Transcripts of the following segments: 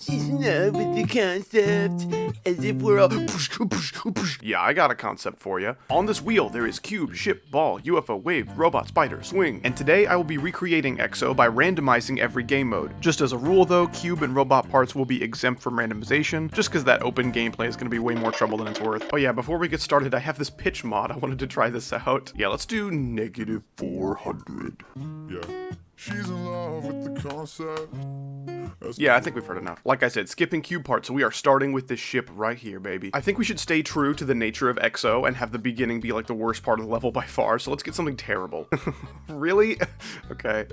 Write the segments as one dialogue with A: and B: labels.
A: She's in love with the concept, as if we're all Yeah, I got a concept for you. On this wheel, there is cube, ship, ball, UFO, wave, robot, spider, swing. And today, I will be recreating EXO by randomizing every game mode. Just as a rule though, cube and robot parts will be exempt from randomization, just because that open gameplay is going to be way more trouble than it's worth. Oh yeah, before we get started, I have this pitch mod. I wanted to try this out. Yeah, let's do -400.
B: Yeah, she's in love with the concept.
A: Yeah, I think we've heard enough. Like I said, skipping cube parts, so we are starting with this ship right here, baby. I think we should stay true to the nature of EXO and have the beginning be like the worst part of the level by far, so let's get something terrible. Really? Okay.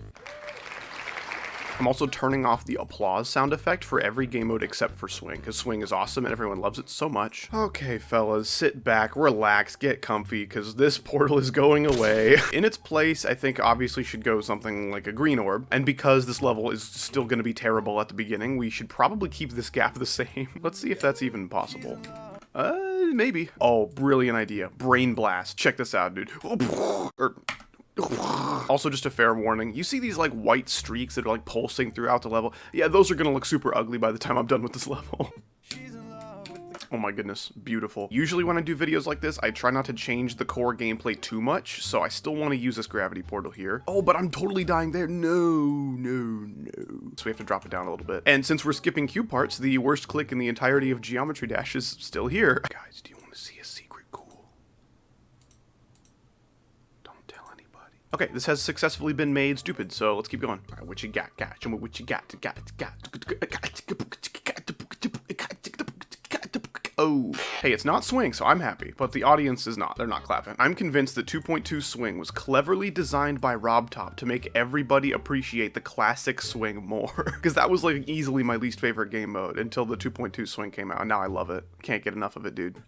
A: I'm also turning off the applause sound effect for every game mode except for swing, because swing is awesome and everyone loves it so much. Okay, fellas, sit back, relax, get comfy, because this portal is going away. In its place, I think obviously should go something like a green orb, and because this level is still going to be terrible at the beginning, we should probably keep this gap the same. Let's see if that's even possible. Maybe. Oh, brilliant idea. Brain blast. Check this out, dude. Also, just a fair warning, you see these like white streaks that are like pulsing throughout the level? Yeah, those are gonna look super ugly by the time I'm done with this level. Oh my goodness, beautiful. Usually when I do videos like this, I try not to change the core gameplay too much, so I still want to use this gravity portal here. Oh, but I'm totally dying there. No. So we have to drop it down a little bit. And since we're skipping cube parts, the worst click in the entirety of Geometry Dash is still here. Guys, do you want to see a secret cool? Don't tell anybody. Okay, this has successfully been made stupid, so let's keep going. All right, what you got? Show me what you got. Oh, hey, it's not swing, so I'm happy, but the audience is not. They're not clapping. I'm convinced that 2.2 swing was cleverly designed by Robtop to make everybody appreciate the classic swing more, because that was like easily my least favorite game mode until the 2.2 swing came out, and now I love it. Can't get enough of it, dude.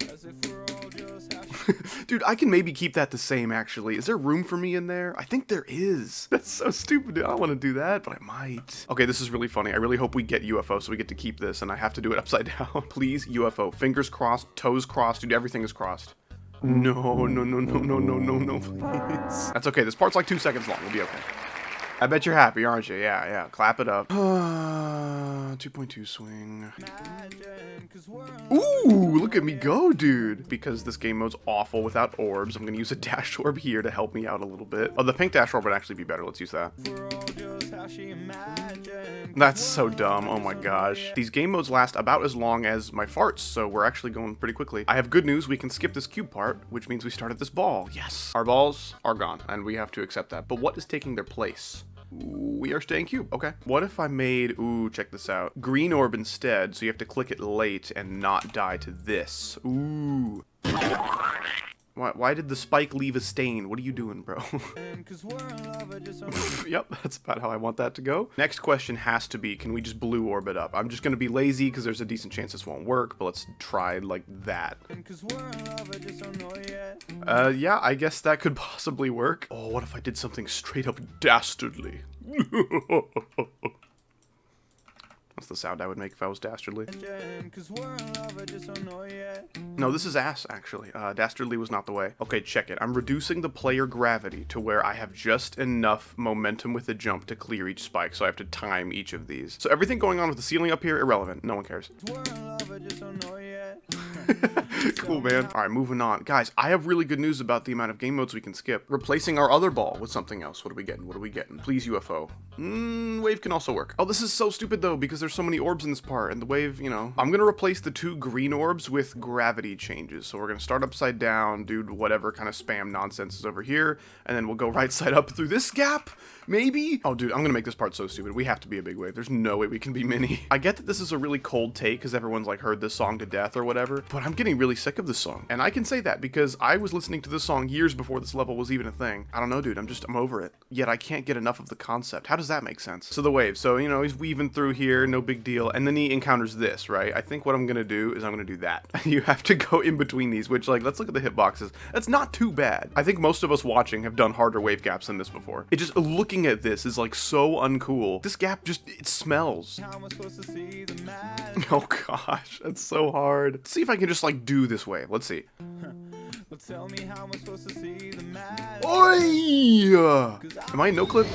A: Dude, I can maybe keep that the same, actually. Is there room for me in there? I think there is. That's so stupid, dude. I don't want to do that, but I might. Okay, this is really funny. I really hope we get UFO so we get to keep this, and I have to do it upside down. Please, UFO. Fingers crossed, toes crossed, dude, everything is crossed. No, please. That's okay. This part's like 2 seconds long. We'll be okay. I bet you're happy, aren't you? Yeah. Clap it up. 2.2 swing. Ooh, look at me go, dude. Because this game mode's awful without orbs, I'm gonna use a dash orb here to help me out a little bit. Oh, the pink dash orb would actually be better. Let's use that. That's so dumb. Oh my gosh. These game modes last about as long as my farts, so we're actually going pretty quickly. I have good news. We can skip this cube part, which means we start at this ball. Yes. Our balls are gone, and we have to accept that. But what is taking their place? We are staying cube. Okay. What if I made, check this out, green orb instead, so you have to click it late and not die to this. Ooh. Why did the spike leave a stain? What are you doing, bro? Yep, that's about how I want that to go. Next question has to be, can we just blue orb it up? I'm just gonna be lazy because there's a decent chance this won't work, but let's try like that. Yeah, I guess that could possibly work. Oh, what if I did something straight up dastardly? That's the sound I would make if I was Dastardly. No, this is ass, actually. Dastardly was not the way. Okay, check it. I'm reducing the player gravity to where I have just enough momentum with the jump to clear each spike, so I have to time each of these. So everything going on with the ceiling up here, irrelevant. No one cares. Cool, man. All right, moving on. Guys, I have really good news about the amount of game modes we can skip. Replacing our other ball with something else. What are we getting? Please, UFO. Wave can also work. Oh, this is so stupid, though, because there's so many orbs in this part, and the wave, you know. I'm gonna replace the 2 green orbs with gravity changes. So we're gonna start upside down, do whatever kind of spam nonsense is over here, and then we'll go right side up through this gap, maybe? Oh, dude, I'm gonna make this part so stupid. We have to be a big wave. There's no way we can be mini. I get that this is a really cold take, because everyone's like heard this song to death or whatever, but I'm getting really sick of this song. And I can say that because I was listening to this song years before this level was even a thing. I don't know, dude. I'm over it. Yet I can't get enough of the concept. How does that make sense? So the wave. So, you know, he's weaving through here, no big deal. And then he encounters this, right? I think what I'm gonna do is I'm gonna do that. You have to go in between these, which, like, let's look at the hitboxes. That's not too bad. I think most of us watching have done harder wave gaps than this before. It just, looking at this is like so uncool. This gap just, it smells. Oh gosh, that's so hard. Let's see if I can just like do this wave. Let's see. Tell me how I'm supposed to see the magic. Oi! Am I in no clip?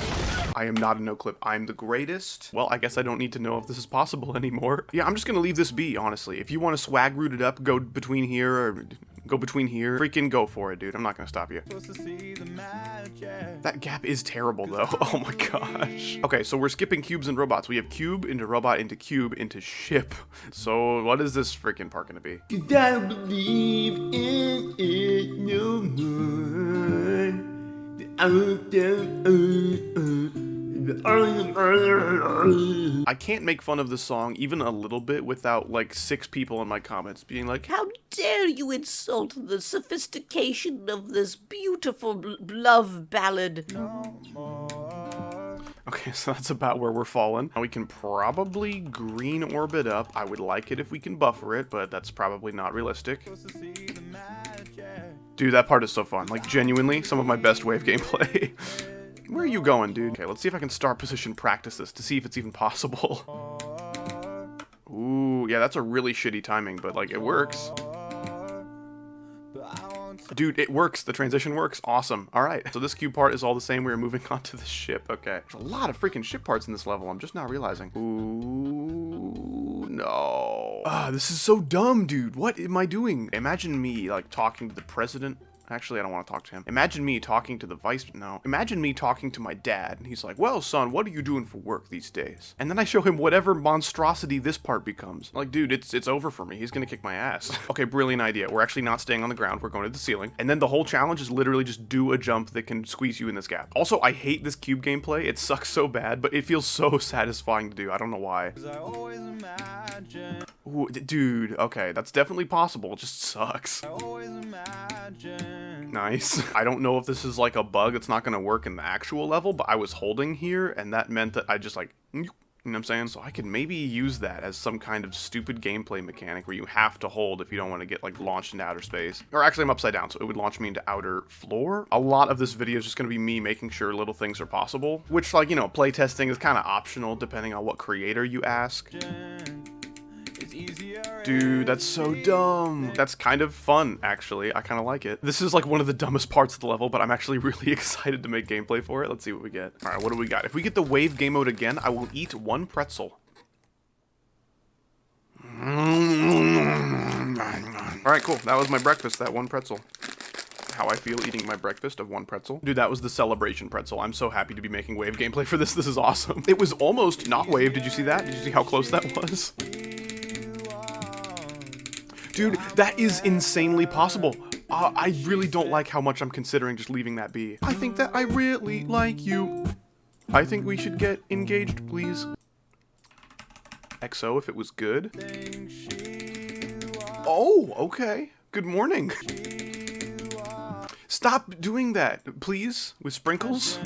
A: I am not a no clip. I'm the greatest. Well, I guess I don't need to know if this is possible anymore. Yeah, I'm just gonna leave this be, honestly. If you want to swag root it up, go between here or go between here. Freaking go for it, dude. I'm not gonna stop you. That gap is terrible, though. Oh my gosh. Okay, so we're skipping cubes and robots. We have cube into robot into cube into ship. So what is this freaking part gonna be?
C: 'Cause I don't believe in it no more.
A: I can't make fun of this song even a little bit without like 6 people in my comments being like,
D: How dare you insult the sophistication of this beautiful love ballad?
A: okay, so that's about where we're falling. Now we can probably green orbit up. I would like it if we can buffer it, but that's probably not realistic. Dude, that part is so fun. Like, genuinely, some of my best wave gameplay. Where are you going, dude? Okay, let's see if I can start position practice this to see if it's even possible. Ooh, yeah, that's a really shitty timing, but, like, it works. Dude, it works. The transition works. Awesome. All right. So this cube part is all the same. We're moving on to the ship. Okay. There's a lot of freaking ship parts in this level. I'm just now realizing. Ooh, no. This is so dumb, dude. What am I doing? Imagine me, like, talking to the president. Actually, I don't want to talk to him. Imagine me talking to the Imagine me talking to my dad, and he's like, well, son, what are you doing for work these days? And then I show him whatever monstrosity this part becomes. Like, dude, it's over for me. He's gonna kick my ass. Okay, brilliant idea. We're actually not staying on the ground. We're going to the ceiling. And then the whole challenge is literally just do a jump that can squeeze you in this gap. Also, I hate this cube gameplay. It sucks so bad, but it feels so satisfying to do. I don't know why. Ooh, dude, okay, that's definitely possible. It just sucks. Nice. I don't know if this is like a bug. It's not going to work in the actual level, but I was holding here, and that meant that I just like, you know what I'm saying? So I could maybe use that as some kind of stupid gameplay mechanic where you have to hold if you don't want to get like launched into outer space. Or actually I'm upside down, so it would launch me into outer floor. A lot of this video is just going to be me making sure little things are possible, which, like, you know, playtesting is kind of optional depending on what creator you ask. Dude, that's so dumb. That's kind of fun, actually. I kind of like it. This is like one of the dumbest parts of the level, but I'm actually really excited to make gameplay for it. Let's see what we get. All right, what do we got? If we get the wave game mode again, I will eat 1 pretzel. All right, cool. That was my breakfast, that 1 pretzel. How I feel eating my breakfast of 1 pretzel. Dude, that was the celebration pretzel. I'm so happy to be making wave gameplay for this. This is awesome. It was almost not wave. Did you see that? Did you see how close that was? Dude, that is insanely possible. I really don't like how much I'm considering just leaving that be. I think that I really like you. I think we should get engaged, please. XO if it was good. Oh, okay. Good morning. Stop doing that, please, with sprinkles.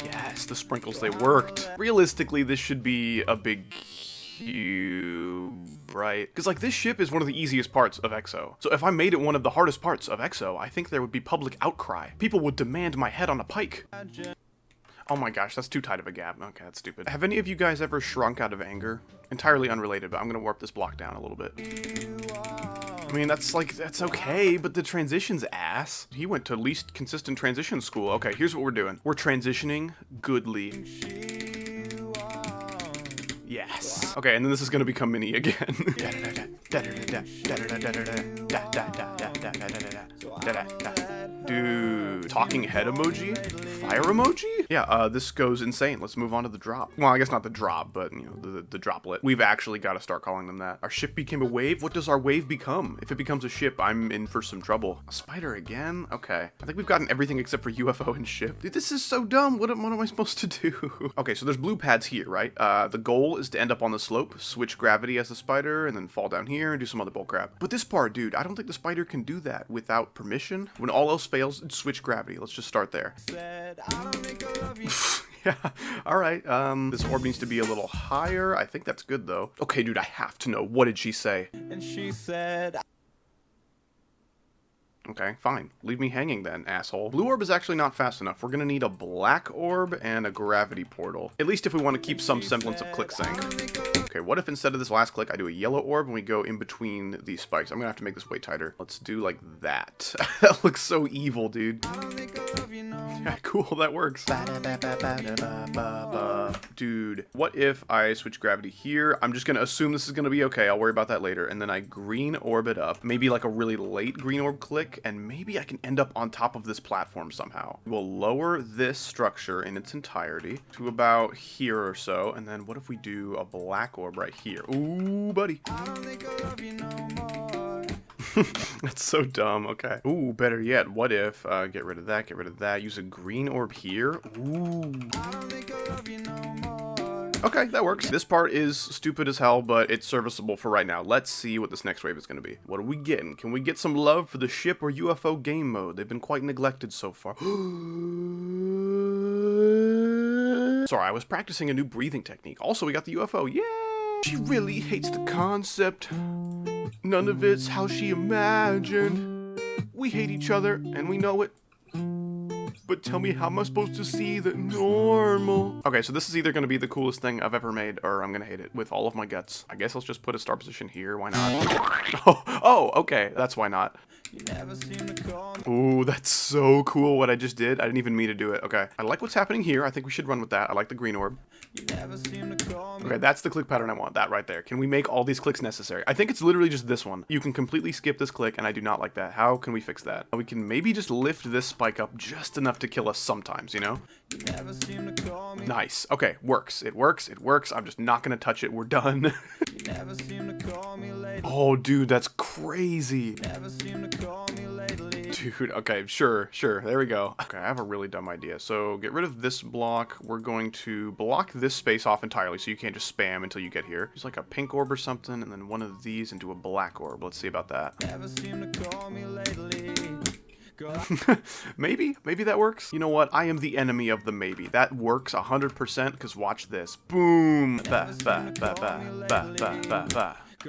A: Yes, the sprinkles, they worked. Realistically, this should be a big cube, right? Because, like, this ship is one of the easiest parts of XO. So if I made it one of the hardest parts of XO, I think there would be public outcry. People would demand my head on a pike. Oh my gosh, that's too tight of a gap. Okay, that's stupid. Have any of you guys ever shrunk out of anger? Entirely unrelated, but I'm gonna warp this block down a little bit. I mean, that's okay, but the transition's ass. He went to least consistent transition school. Okay, here's what we're doing. We're transitioning goodly. Yes. Okay, and then this is gonna become mini again. Dude, talking head emoji? Fire emoji? Yeah, this goes insane. Let's move on to the drop. Well, I guess not the drop, but, you know, the droplet. We've actually got to start calling them that. Our ship became a wave? What does our wave become? If it becomes a ship, I'm in for some trouble. A spider again? Okay. I think we've gotten everything except for UFO and ship. Dude, this is so dumb. What am I supposed to do? Okay, so there's blue pads here, right? The goal is to end up on the slope, switch gravity as the spider, and then fall down here and do some other bull crap. But this part, dude, I don't think the spider can do that without permission. When all else fails, switch gravity. Let's just start there. Yeah, alright, this orb needs to be a little higher. I think that's good, though. Okay, dude, I have to know. What did she say?
E: And she said...
A: Okay, fine. Leave me hanging then, asshole. Blue orb is actually not fast enough. We're gonna need a black orb and a gravity portal. At least if we want to keep some semblance of click sync. Okay, what if instead of this last click, I do a yellow orb and we go in between these spikes? I'm gonna have to make this way tighter. Let's do like that. That looks so evil, dude. Yeah, cool, that works. Dude, what if I switch gravity here? I'm just gonna assume this is gonna be okay. I'll worry about that later. And then I green orb it up. Maybe like a really late green orb click, and maybe I can end up on top of this platform somehow. We'll lower this structure in its entirety to about here or so. And then what if we do a black orb right here? Ooh, buddy. That's so dumb. Okay. Ooh, better yet. What if, get rid of that, use a green orb here. Ooh. Okay, that works. This part is stupid as hell, but it's serviceable for right now. Let's see what this next wave is going to be. What are we getting? Can we get some love for the ship or UFO game mode? They've been quite neglected so far. Sorry, I was practicing a new breathing technique. Also, we got the UFO. Yay! She really hates the concept. None of it's how she imagined. We hate each other, and we know it. But tell me, how am I supposed to see the normal? Okay, so this is either going to be the coolest thing I've ever made, or I'm going to hate it with all of my guts. I guess I'll just put a star position here. Why not? Oh, okay. That's why not. Ooh, that's so cool what I just did. I didn't even mean to do it. Okay, I like what's happening here. I think we should run with that. I like the green orb. Okay, that's the click pattern I want. That right there. Can we make all these clicks necessary? I think it's literally just this one. You can completely skip this click, and I do not like that. How can we fix that? We can maybe just lift this spike up just enough to kill us sometimes, you know? Nice. Okay, works. It works. It works. I'm just not gonna touch it. We're done. Oh, dude, that's crazy. Dude, okay, sure. There we go. Okay, I have a really dumb idea. So get rid of this block. We're going to block this space off entirely so you can't just spam until you get here. Just like a pink orb or something, and then one of these into a black orb. Let's see about that. Maybe that works. You know what? I am the enemy of the maybe. That works 100% because watch this. Boom.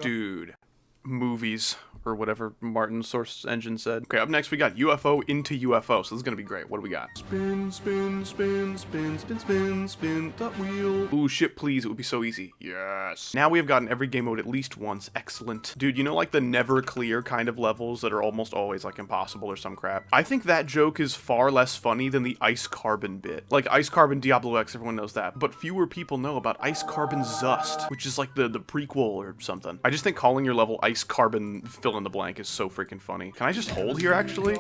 A: Dude. Movies. Or whatever Martin's source engine said. Okay, up next we got UFO into UFO, so this is gonna be great. What do we got? Spin, spin, spin, spin, spin, spin, spin that wheel. Ooh, shit, please, it would be so easy. Yes. Now we have gotten every game mode at least once. Excellent. Dude, you know like the never clear kind of levels that are almost always like impossible or some crap? I think that joke is far less funny than the Ice Carbon bit. Like Ice Carbon Diablo X, everyone knows that. But fewer people know about Ice Carbon Zust, which is like the prequel or something. I just think calling your level Ice Carbon fill in the blank is so freaking funny. Can I just hold here actually?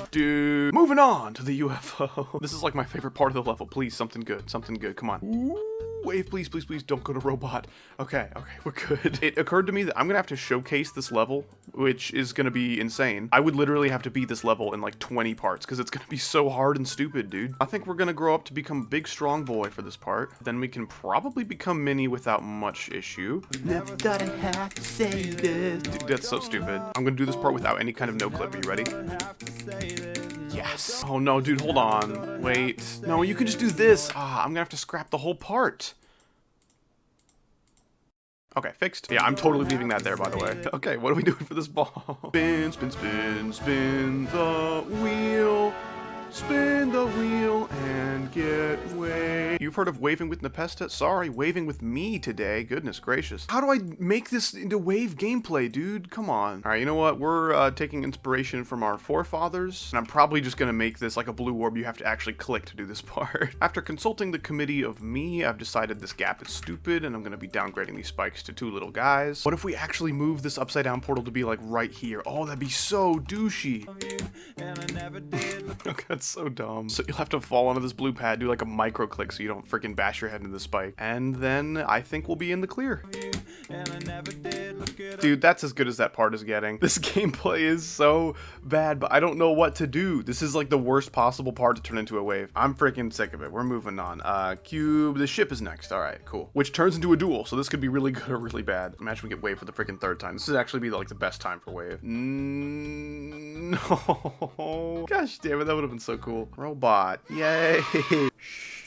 A: Dude. Moving on to the UFO. This is like my favorite part of the level. Please, something good. Come on. Ooh, wave, please, don't go to robot. Okay, we're good. It occurred to me that I'm gonna have to showcase this level, which is gonna be insane. I would literally have to beat this level in like 20 parts, because it's gonna be so hard and stupid, dude. I think we're gonna grow up to become big, strong boy for this part. Then we can probably become mini without much issue.
C: Never thought I had to say this.
A: Dude, that's so stupid. I'm gonna do this part without any kind of no clip. Are you ready? Yes. Oh no, dude, hold on. Wait. No, you can just do this. I'm gonna have to scrap the whole part. Okay, fixed. Yeah, I'm totally leaving that there, by the way. Okay, what are we doing for this ball? Spin, spin, spin, spin the wheel. Spin the wheel and get waved. You've heard of waving with Nepesta? Sorry, waving with me today. Goodness gracious. How do I make this into wave gameplay, dude? Come on. All right, you know what? We're taking inspiration from our forefathers, and I'm probably just gonna make this like a blue orb you have to actually click to do this part. After consulting the committee of me, I've decided this gap is stupid, and I'm gonna be downgrading these spikes to 2 little guys. What if we actually move this upside down portal to be like right here? Oh, that'd be so douchey. Okay, that's so dumb. So you'll have to fall onto this blue pad, do like a micro click so you don't freaking bash your head into the spike. And then I think we'll be in the clear. Dude, that's as good as that part is getting. This gameplay is so bad, but I don't know what to do. This is like the worst possible part to turn into a wave. I'm freaking sick of it. We're moving on. Cube, the ship is next. All right, cool. Which turns into a duel, so this could be really good or really bad. Imagine we get wave for the freaking 3rd time. This would actually be like the best time for wave. No. Gosh damn it, that would have been so cool. Robot. Yay. Shh.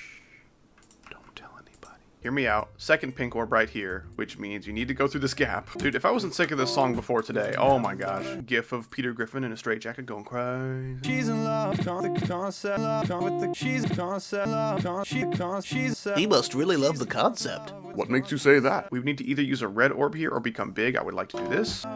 A: Don't tell anybody. hear me out. Second pink orb right here, which means you need to go through this gap. Dude, if I wasn't sick of this song before today, oh my gosh. GIF of Peter Griffin in a straitjacket going crazy.
E: She's in love,
F: He must really love the concept.
A: What makes you say that? We need to either use a red orb here or become big. I would like to do this.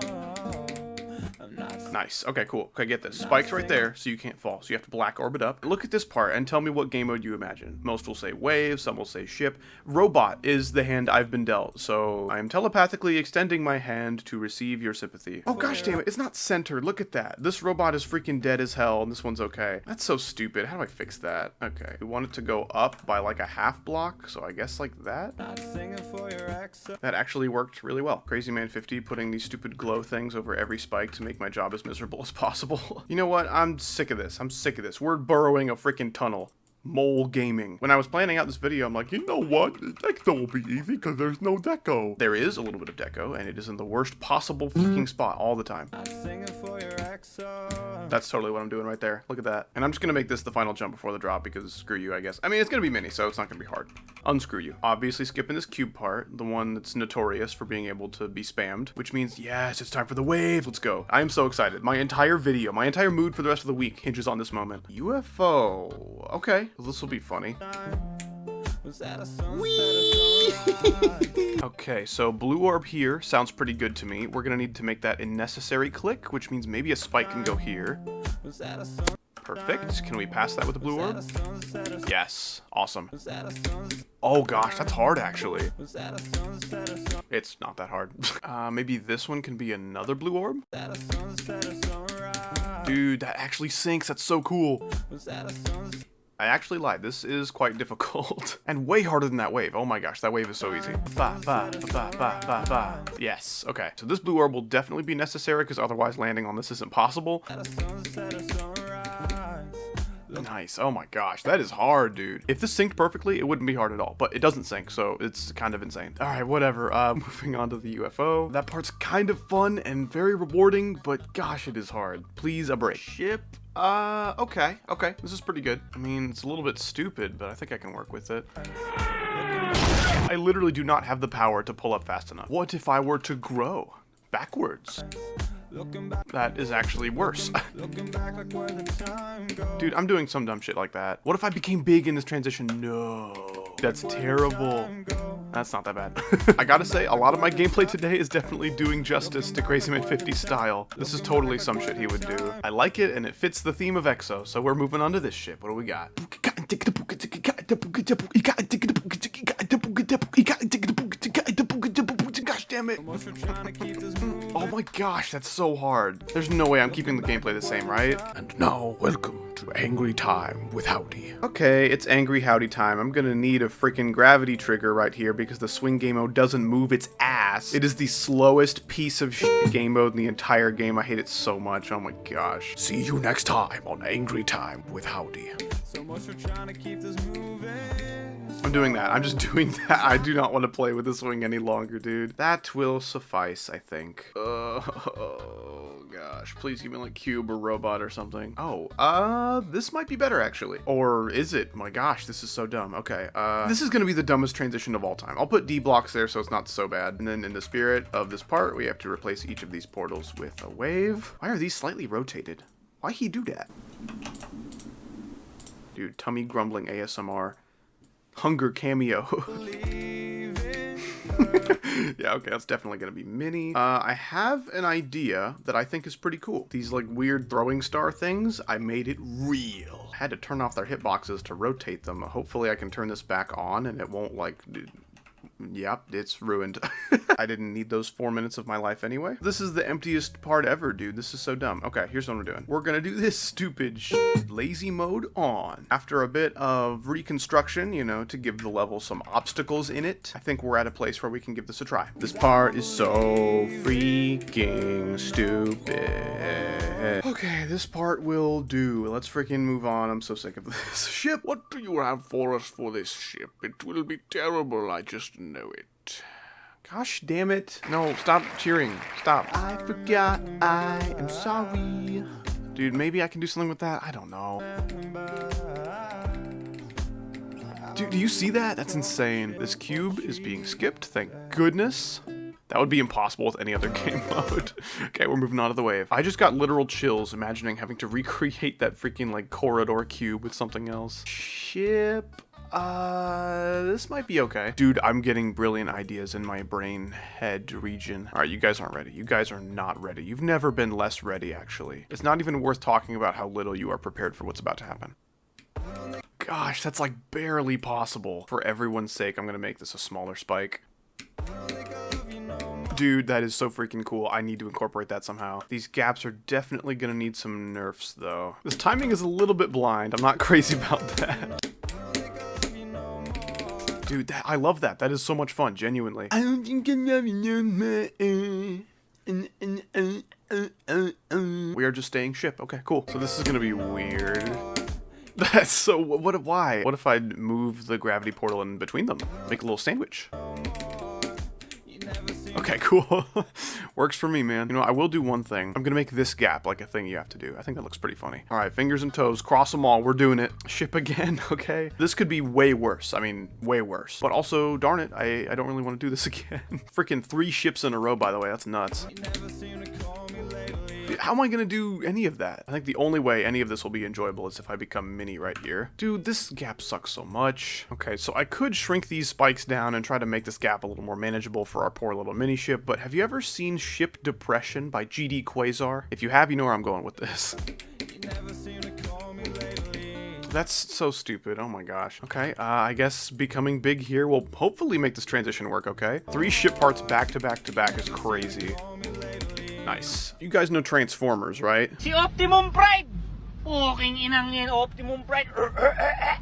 A: Nice. Okay, cool. Okay, get this. Spikes right there, so you can't fall. So you have to black orb it up. Look at this part and tell me what game mode you imagine. Most will say wave, some will say ship. Robot is the hand I've been dealt, so I am telepathically extending my hand to receive your sympathy. Oh gosh damn it, it's not centered. Look at that. This robot is freaking dead as hell, and this one's okay. That's so stupid. How do I fix that? Okay, we want it to go up by like a half block, so I guess like that. That actually worked really well. Crazy Man 50 putting these stupid glow things over every spike to make my job as miserable as possible. You know what? I'm sick of this. I'm sick of this. We're burrowing a freaking tunnel. Mole gaming. When I was planning out this video, I'm like, you know what? Deco will be easy because there's no deco. There is a little bit of deco, and it is in the worst possible freaking spot all the time. That's totally what I'm doing right there. Look at that. And I'm just gonna make this the final jump before the drop because screw you, I guess. I mean, it's gonna be mini, so it's not gonna be hard. Unscrew you. Obviously skipping this cube part, the one that's notorious for being able to be spammed, which means, yes, it's time for the wave. Let's go. I am so excited. My entire video, my entire mood for the rest of the week hinges on this moment. UFO. Okay. This will be funny. Okay, so blue orb here sounds pretty good to me. We're gonna need to make that a necessary click, which means maybe a spike can go here. Perfect. Can we pass that with the blue orb? Yes. Awesome. Oh gosh, that's hard actually. It's not that hard. Maybe this one can be another blue orb? Dude, that actually syncs. That's so cool. I actually lied. This is quite difficult. And way harder than that wave. Oh my gosh, that wave is so easy. Yes. Okay. So this blue orb will definitely be necessary because otherwise landing on this isn't possible. Nice. Oh my gosh, that is hard, dude. If this synced perfectly, it wouldn't be hard at all, but it doesn't sync, so it's kind of insane. All right, whatever. Moving on to the UFO. That part's kind of fun and very rewarding, but gosh, it is hard. Please, a break. Ship. Okay. This is pretty good. I mean, it's a little bit stupid, but I think I can work with it. I literally do not have the power to pull up fast enough. What if I were to grow backwards? That is actually worse. Dude, I'm doing some dumb shit like that. What if I became big in this transition? No. That's terrible. That's not that bad. I gotta say, a lot of my gameplay today is definitely doing justice to Crazy Man 50's style. This is totally some shit he would do. I like it, and it fits the theme of EXO, so we're moving on to this shit. What do we got? Gosh damn it. Oh my gosh, that's so hard. There's no way I'm keeping the gameplay the same, right? And now, welcome to Angry Time with Howdy. Okay, it's Angry Howdy time. I'm gonna need a freaking gravity trigger right here because the swing game mode doesn't move its ass. It is the slowest piece of shit game mode in the entire game. I hate it so much. Oh my gosh. See you next time on Angry Time with Howdy.
E: So much for trying to keep this moving.
A: I'm doing that. I'm just doing that. I do not want to play with the swing any longer, dude. That will suffice, I think. Oh, gosh. Please give me, like, cube or robot or something. Oh, this might be better, actually. Or is it? My gosh, this is so dumb. Okay, this is gonna be the dumbest transition of all time. I'll put D blocks there so it's not so bad. And then in the spirit of this part, we have to replace each of these portals with a wave. Why are these slightly rotated? Why he do that? Dude, tummy grumbling ASMR. Hunger cameo. Yeah, okay, that's definitely gonna be mini. I have an idea that I think is pretty cool. These like weird throwing star things, I made it real. I had to turn off their hitboxes to rotate them. Hopefully I can turn this back on and it won't like... Yep, it's ruined. I didn't need those 4 minutes of my life anyway. This is the emptiest part ever, dude. This is so dumb. Okay, here's what we're doing. We're gonna do this stupid lazy mode on. After a bit of reconstruction, you know, to give the level some obstacles in it, I think we're at a place where we can give this a try. This part is so freaking stupid. Okay, this part will do. Let's freaking move on. I'm so sick of this. Ship, what do you have for us for this ship? It will be terrible, I just know it. Gosh damn it. No, stop cheering. Stop. I forgot. I am sorry. Dude, maybe I can do something with that? I don't know. Dude, do you see that? That's insane. This cube is being skipped, thank goodness. That would be impossible with any other game mode. Okay, we're moving on to the wave. I just got literal chills imagining having to recreate that freaking like corridor cube with something else. Ship. This might be okay. Dude, I'm getting brilliant ideas in my brain head region. All right, you guys aren't ready. You guys are not ready. You've never been less ready, actually. It's not even worth talking about how little you are prepared for what's about to happen. Gosh, that's like barely possible. For everyone's sake, I'm gonna make this a smaller spike. Dude, that is so freaking cool. I need to incorporate that somehow. These gaps are definitely gonna need some nerfs, though. This timing is a little bit blind. I'm not crazy about that. Dude, I love that. That is so much fun, genuinely.
C: I don't think I'm having
A: We are just staying ship. Okay, cool. So this is gonna be weird. That's so... why? What if I move the gravity portal in between them? Make a little sandwich. Okay, cool. Works for me, man. You know, I will do one thing. I'm gonna make this gap like a thing you have to do. I think that looks pretty funny. All right, fingers and toes, cross them all. We're doing it. Ship again, okay? This could be way worse. I mean, way worse. But also, darn it, I don't really want to do this again. Freaking 3 ships in a row, by the way. That's nuts. How am I gonna do any of that? I think the only way any of this will be enjoyable is if I become mini right here. Dude, this gap sucks so much. Okay, so I could shrink these spikes down and try to make this gap a little more manageable for our poor little mini ship, but have you ever seen Ship Depression by GD Quasar? If you have, you know where I'm going with this. That's so stupid. Oh my gosh. Okay, I guess becoming big here will hopefully make this transition work, okay? 3 ship parts back to back to back is crazy. Nice. You guys know Transformers, right?
G: Si Optimum Prime! Fucking inang yan, Optimum Prime.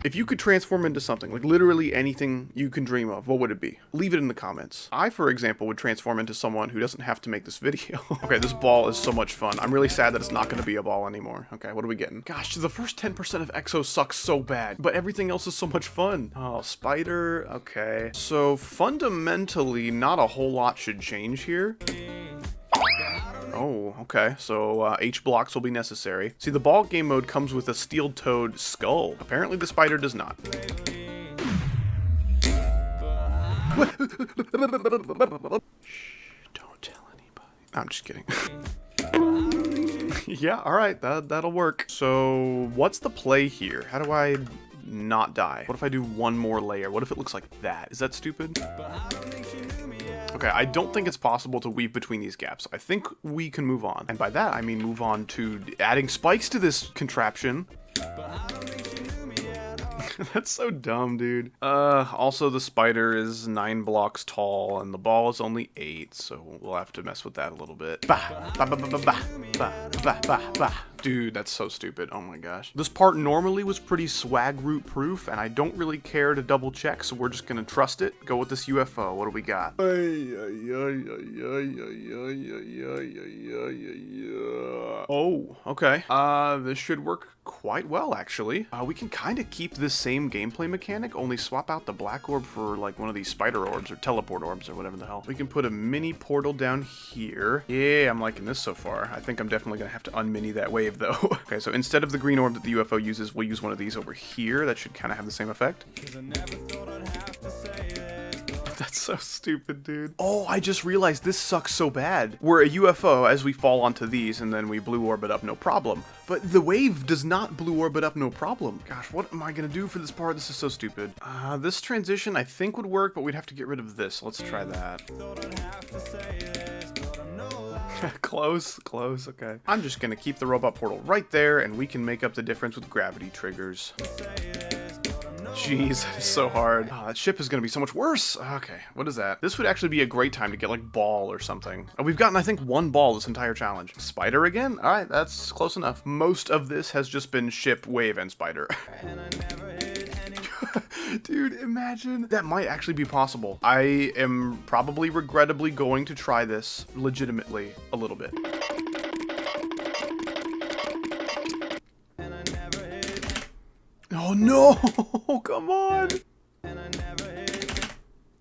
A: If you could transform into something, like literally anything you can dream of, what would it be? Leave it in the comments. I, for example, would transform into someone who doesn't have to make this video. Okay, this ball is so much fun. I'm really sad that it's not going to be a ball anymore. Okay, what are we getting? Gosh, the first 10% of Exo sucks so bad, but everything else is so much fun. Oh, spider. Okay. So fundamentally, not a whole lot should change here. Oh, okay. So H blocks will be necessary. See, the ball game mode comes with a steel-toed skull. Apparently the spider does not. Shh, don't tell anybody. I'm just kidding. Yeah, alright, that'll work. So what's the play here? How do I not die? What if I do one more layer? What if it looks like that? Is that stupid? Okay, I don't think it's possible to weave between these gaps. I think we can move on. And by that, I mean move on to adding spikes to this contraption. That's so dumb, dude. Also the spider is 9 blocks tall and the ball is only 8, so we'll have to mess with that a little bit. Bah, bah, bah, bah, bah, bah, bah, bah, bah. Dude, that's so stupid. Oh my gosh. This part normally was pretty swag root proof, and I don't really care to double check, so we're just gonna trust it. Go with this UFO. What do we got? Oh, okay. This should work quite well, actually. We can kind of keep this same gameplay mechanic, only swap out the black orb for like one of these spider orbs or teleport orbs or whatever the hell. We can put a mini portal down here. Yeah, I'm liking this so far. I think I'm definitely gonna have to unmini that wave though. Okay, so instead of the green orb that the UFO uses, we'll use one of these over here. That should kind of have the same effect. That's so stupid, dude. Oh, I just realized this sucks so bad. We're a UFO as we fall onto these, and then we blue orbit up, no problem. But the wave does not blue orbit up, no problem. Gosh, what am I gonna do for this part? This is so stupid. This transition I think would work, but we'd have to get rid of this. Let's try that. Close, okay. I'm just gonna keep the robot portal right there, and we can make up the difference with gravity triggers. Jeez, that is so hard. Oh, that ship is gonna be so much worse. Okay, what is that? This would actually be a great time to get like ball or something. Oh, we've gotten, I think, 1 ball this entire challenge. Spider again? All right, that's close enough. Most of this has just been ship, wave, and spider. Dude, imagine. That might actually be possible. I am probably regrettably going to try this legitimately a little bit. Oh no! Come on!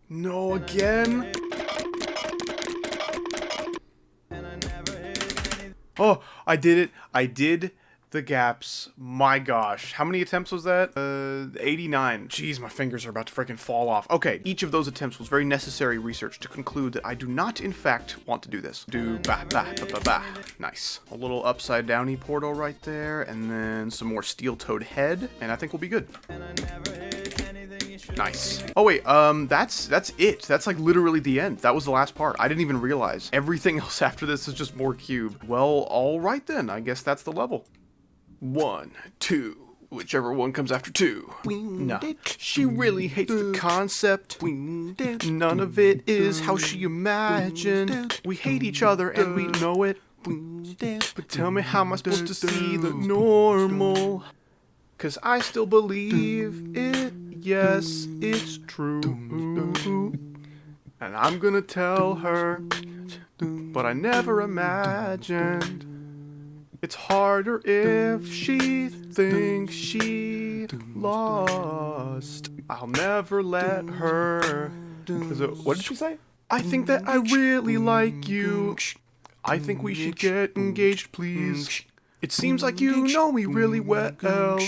A: No, again? Oh, I did it. I did the gaps. My gosh. How many attempts was that? 89. Jeez, my fingers are about to freaking fall off. Okay, each of those attempts was very necessary research to conclude that I do not, in fact, want to do this. Nice. A little upside downy portal right there, and then some more steel-toed head, and I think we'll be good. Nice. Oh wait, that's it. That's like literally the end. That was the last part. I didn't even realize. Everything else after this is just more cube. Well, alright then. I guess that's the level. 1, 2, whichever one comes after 2. No, she really hates the concept. None of it is how she imagined. We hate each other and we know it. But tell me, how am I supposed to see the normal? 'Cause I still believe it. Yes, it's true. And I'm gonna tell her, but I never imagined. It's harder if she thinks she lost. I'll never let her. What did she say? I think that I really like you. I think we should get engaged, please. It seems like you know me really well.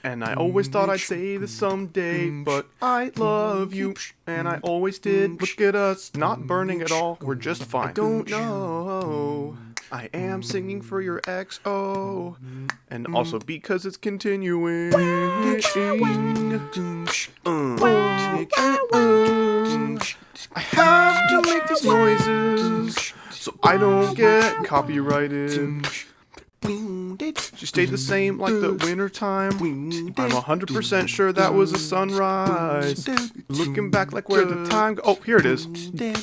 A: And I always thought I'd say this someday, but I love you, and I always did. Look at us, not burning at all, we're just fine. I don't know, I am singing for your XO, and also because it's continuing. I have to make these noises, so I don't get copyrighted. She stayed the same like the winter time. I'm 100% sure that was a sunrise. Looking back like where the time oh, here it is.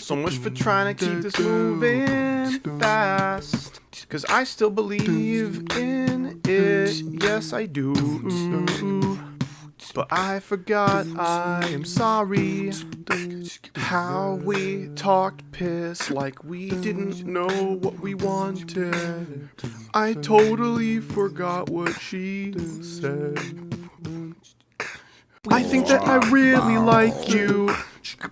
A: So much for trying to keep this moving fast. 'Cause I still believe in it. Yes, I do. But I forgot, I am sorry. How we talked piss like we didn't know what we wanted. I totally forgot what she said. I think that I really like you.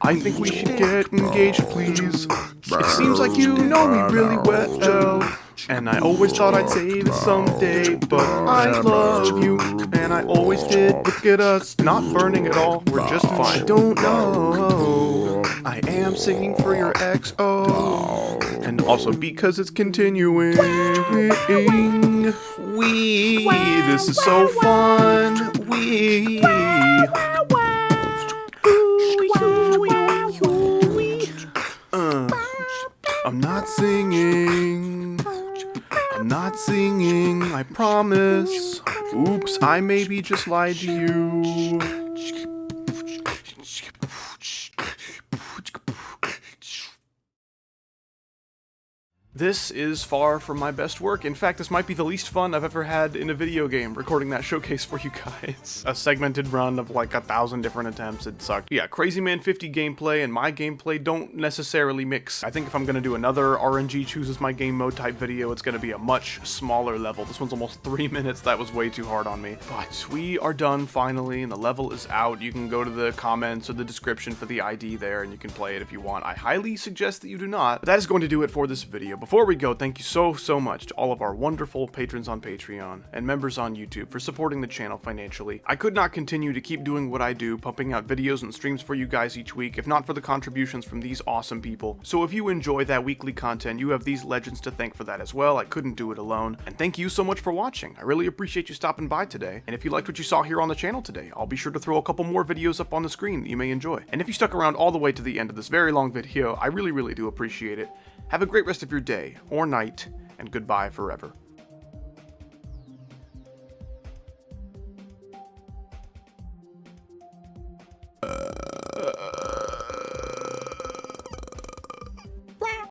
A: I think we should get engaged, please. It seems like you know me really well. And I always thought I'd say this someday, but I love you, and I always did. Look at us, not burning at all, we're just fine. I don't know, I am singing for your XO, and also because it's continuing. This is so fun. I'm not singing. I'm not singing, I promise. Oops, I maybe just lied to you. This is far from my best work. In fact, this might be the least fun I've ever had in a video game, recording that showcase for you guys. A segmented run of like 1,000 different attempts, it sucked. Yeah, Crazy Man 50 gameplay and my gameplay don't necessarily mix. I think if I'm gonna do another RNG chooses my game mode type video, it's gonna be a much smaller level. This one's almost 3 minutes, that was way too hard on me. But we are done finally, and the level is out. You can go to the comments or the description for the ID there, and you can play it if you want. I highly suggest that you do not. But that is going to do it for this video. Before we go, thank you so much to all of our wonderful patrons on Patreon and members on YouTube for supporting the channel financially. I could not continue to keep doing what I do, pumping out videos and streams for you guys each week, if not for the contributions from these awesome people. So if you enjoy that weekly content, you have these legends to thank for that as well. I couldn't do it alone. And thank you so much for watching. I really appreciate you stopping by today. And if you liked what you saw here on the channel today, I'll be sure to throw a couple more videos up on the screen that you may enjoy. And if you stuck around all the way to the end of this very long video, I really do appreciate it. Have a great rest of your day, or night, and goodbye forever.